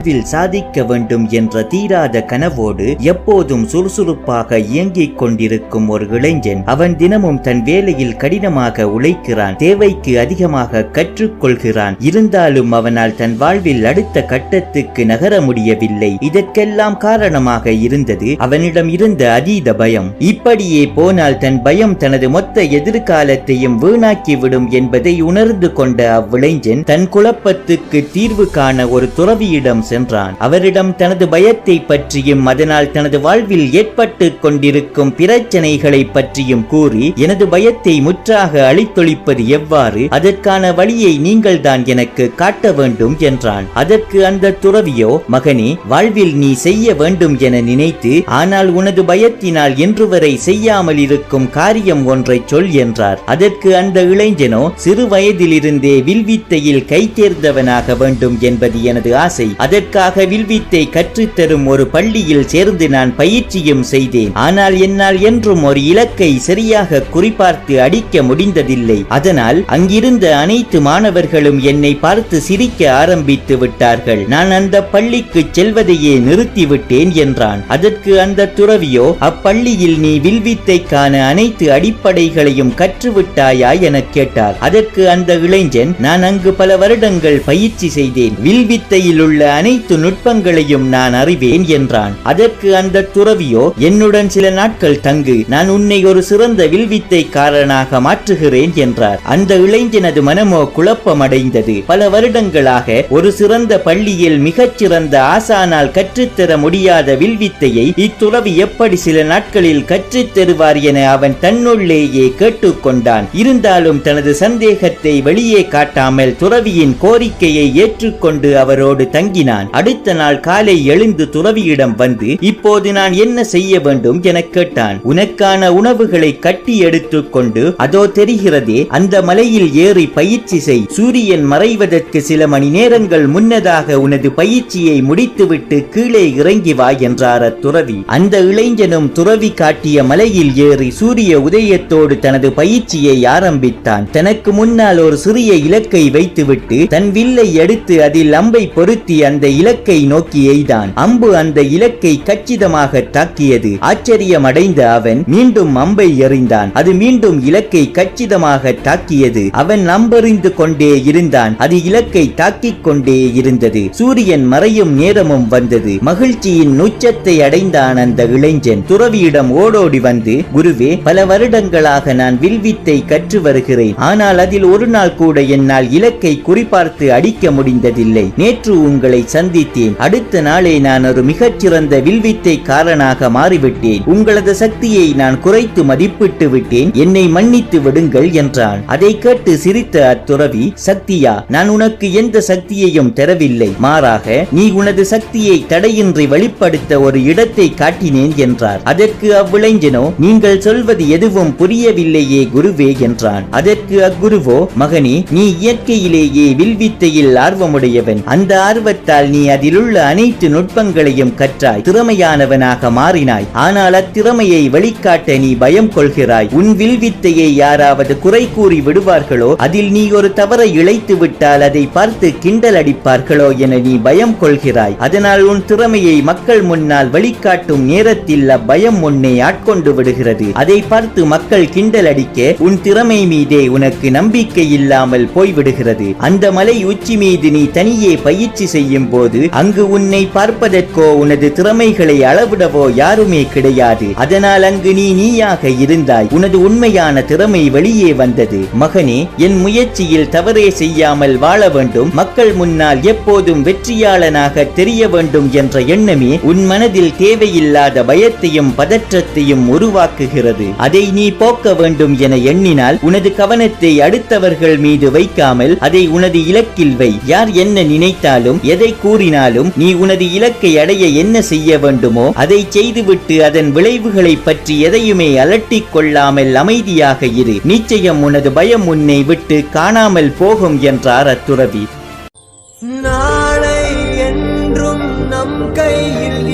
சாதிக்க வேண்டும் என்ற தீராத கனவோடு எப்போதும் சுறுசுறுப்பாக இயங்கிக் கொண்டிருக்கும் ஒரு இளைஞன். அவன் தினமும் தன் வேலையில் கடினமாக உழைக்கிறான், தேவைக்கு அதிகமாக கற்றுக்கொள்கிறான். இருந்தாலும் அவனால் தன் வாழ்வில் அடுத்த கட்டத்துக்கு நகர முடியவில்லை. இதற்கெல்லாம் காரணமாக இருந்தது அவனிடம் இருந்த அதீத பயம். இப்படியே போனால் தன் பயம் தனது மொத்த எதிர்காலத்தையும் வீணாக்கிவிடும் என்பதை உணர்ந்து கொண்ட அவ்விளைஞன் தன் குழப்பத்துக்கு தீர்வு காண ஒரு துறவியிடம் சென்றான். அவரிடம் தனது பயத்தை பற்றியும் அதனால் தனது வாழ்வில் ஏற்பட்டு கொண்டிருக்கும் பிரச்சனைகளை பற்றியும் கூறி, எனது பயத்தை முற்றாக அழித்தொழிப்பது எவ்வாறு, அதற்கான வழியை நீங்கள் தான் எனக்கு காட்ட வேண்டும் என்றான். அதற்கு அந்த துறவியோ, மகனே, வாழ்வில் நீ செய்ய வேண்டும் என நினைத்து ஆனால் உனது பயத்தினால் என்று வரை செய்யாமல் இருக்கும் காரியம் ஒன்றை சொல் என்றார். அதற்கு அந்த இளைஞனோ, சிறு வயதிலிருந்தே வில்வித்தையில் கை தேர்ந்தவனாக வேண்டும் என்பது எனது ஆசை. அதற்காக வில்வித்தை கற்றுத்தரும் ஒரு பள்ளியில் சேர்ந்து நான் பயிற்சியும் செய்தேன். ஆனால் என்னால் என்றும் ஒரு இலக்கை சரியாக குறிப்பார்த்து அடிக்க முடிந்ததில்லை. அதனால் அங்கிருந்த அனைத்து மாணவர்களும் என்னை பார்த்து சிரிக்க ஆரம்பித்து விட்டார்கள். நான் அந்த பள்ளிக்கு செல்வதையே நிறுத்திவிட்டேன் என்றான். அதற்கு அந்த துறவியோ, அப்பள்ளியில் நீ வில்வித்தைக்கான அனைத்து அடிப்படைகளையும் கற்றுவிட்டாயா என கேட்டார். அதற்கு அந்த இளைஞன், நான் அங்கு பல வருடங்கள் பயிற்சி செய்தேன், வில்வித்தையில் உள்ள அனைத்து நுட்பங்களையும் நான் அறிவேன் என்றான். அதற்கு அந்த துறவியோ, என்னுடன் சில நாட்கள் தங்கு, நான் உன்னை ஒரு சிறந்த வில்வித்தைக்காரனாக மாற்றுகிறேன் என்றார். அந்த இளைஞனது மனமோ குழப்பமடைந்தது. பல வருடங்களாக ஒரு சிறந்த பள்ளியில் மிகச்சிறந்த ஆசானால் கற்றுத்தர முடியாத வில்வித்தையை இத்துறவி எப்படி சில நாட்களில் கற்றுத்தருவார் என அவன் தன்னுள்ளேயே கேட்டுக்கொண்டான். இருந்தாலும் தனது சந்தேகத்தை வெளியே காட்டாமல் துறவியின் கோரிக்கையை ஏற்றுக்கொண்டு அவரோடு தங்கினான். அடுத்த நாள் காலை எழுந்து துறவியிடம் வந்து, இப்போது நான் என்ன செய்ய வேண்டும் என கேட்டான். உனக்கான உணவுகளை கட்டி எடுத்துக்கொண்டு அதோ தெரிகிறதே அந்த மலையில் ஏறி பயிற்சி செய். சூரியன் மறைவதற்கு சில மணி நேரங்கள் முன்னதாக உனது பயிற்சியை முடித்துவிட்டு கீழே இறங்கி வா என்றார் அத்துறவி. அந்த இளைஞனும் துறவி காட்டிய மலையில் ஏறி சூரிய உதயத்தோடு தனது பயிற்சியை ஆரம்பித்தான். தனக்கு முன்னால் ஒரு சிறிய இலக்கை வைத்துவிட்டு தன் வில்லை எடுத்து அதில் அம்பை பொருத்தி அந்த இலக்கை நோக்கி எய்தான். அம்பு அந்த இலக்கை கச்சிதமாக தாக்கியது. ஆச்சரியமடைந்த அவன் மீண்டும் அம்பை எறிந்தான். அது மீண்டும் இலக்கை கச்சிதமாக தாக்கியது. அவன் அம்பெறிந்து கொண்டே இருந்தான். அது இலக்கை தாக்கிக் கொண்டே இருந்தது. சூரியன் மறையும் நேரமும் வந்தது. மகிழ்ச்சியின் உச்சத்தை அடைந்தான் அந்த இளைஞன். துறவியிடம் ஓடோடி வந்து, குருவே, பல வருடங்களாக நான் வில்வித்தை கற்று வருகிறேன். ஆனால் அதில் ஒரு நாள் கூட என்னால் இலக்கை குறிப்பார்த்து அடிக்க முடிந்ததில்லை. நேற்று உங்களை சந்தித்தேன். அடுத்த நாளே நான் ஒரு மிகச்சிறந்த வில்வித்தைக்காரனாக மாறிவிட்டேன். உங்களது சக்தியை நான் குறைத்து மதிப்பிட்டு விட்டேன். என்னை மன்னித்து விடுங்கள் என்றான். அதை கேட்டு சிரித்த அத்துறவி, சக்தியா, நான் உனக்கு எந்த சக்தியையும் தரவில்லை. மாறாக நீ உனது சக்தியை தடையின்றி வெளிப்படுத்த ஒரு இடத்தை காட்டினேன் என்றார். அதற்கு அவ்விளைஞனோ, நீங்கள் சொல்வது எதுவும் புரியவில்லையே குருவே என்றான். அதற்கு அக்குருவோ, மகனே, நீ இயற்கையிலேயே வில்வித்தையில் ஆர்வமுடையவன். அந்த ஆர்வத்தால் நீ அதிலுள்ள அனைத்து நுட்பங்களையும் கற்றாய், திறமையானவனாக மாறினாய். ஆனால் அத்திறமையை வெளிக்காட்ட நீ பயம் கொள்கிறாய். உன் வில்வித்தையை யாராவது குறை கூறி விடுவார்களோ, அதில் நீ ஒரு தவறை இழைத்து விட்டால் அதை பார்த்து கிண்டல் அடிப்பார்களோ என நீ பயம் கொள்கிறாய். அதனால் உன் திறமையை மக்கள் முன்னால் வெளிக்காட்டும் நேரத்தில் அப்பயம் உன்னை ஆட்கொண்டு விடுகிறது. அதை பார்த்து மக்கள் கிண்டல் அடிக்க உன் திறமை மீதே உனக்கு நம்பிக்கை இல்லாமல் போய்விடுகிறது. அந்த மலை உச்சி மீது நீ தனியே பயிற்சி செய்யும் போது அங்கு உன்னை பார்ப்பதற்கோ உனது திறமைகளை அளவிடவோ யாருமே கிடையாது. அதனால் அங்கு நீயாக இருந்தாய். உனது உண்மையான திறமை வெளியே வந்தது. மகனே, என் முயற்சியில் தவறே செய்யாமல் வாழ வேண்டும், மக்கள் முன்னால் எப்போதும் வெற்றியாளனாக தெரிய வேண்டும் என்ற எண்ணமே உன் மனதில் தேவையில்லாத பயத்தையும் பதற்றத்தையும் உருவாக்குகிறது. அதை நீ போக்க வேண்டும் என எண்ணினால் உனது கவனத்தை அடுத்தவர்கள் மீது வைக்காமல் அதை உனது இலக்கில் வை. யார் என்ன நினைத்தாலும் எதை கூறினாலும் நீ உனது இலக்கை அடைய என்ன செய்ய வேண்டுமோ அதை செய்துவிட்டு அதன் விளைவுகளை பற்றி எதையுமே அலட்டிக் கொள்ளாமல் அமைதியாக இரு. நிச்சயம் உனது பயம் உன்னை விட்டு காணாமல் போகும் என்றார் அத்துறவி. நாளை என்றும் நம் கையில்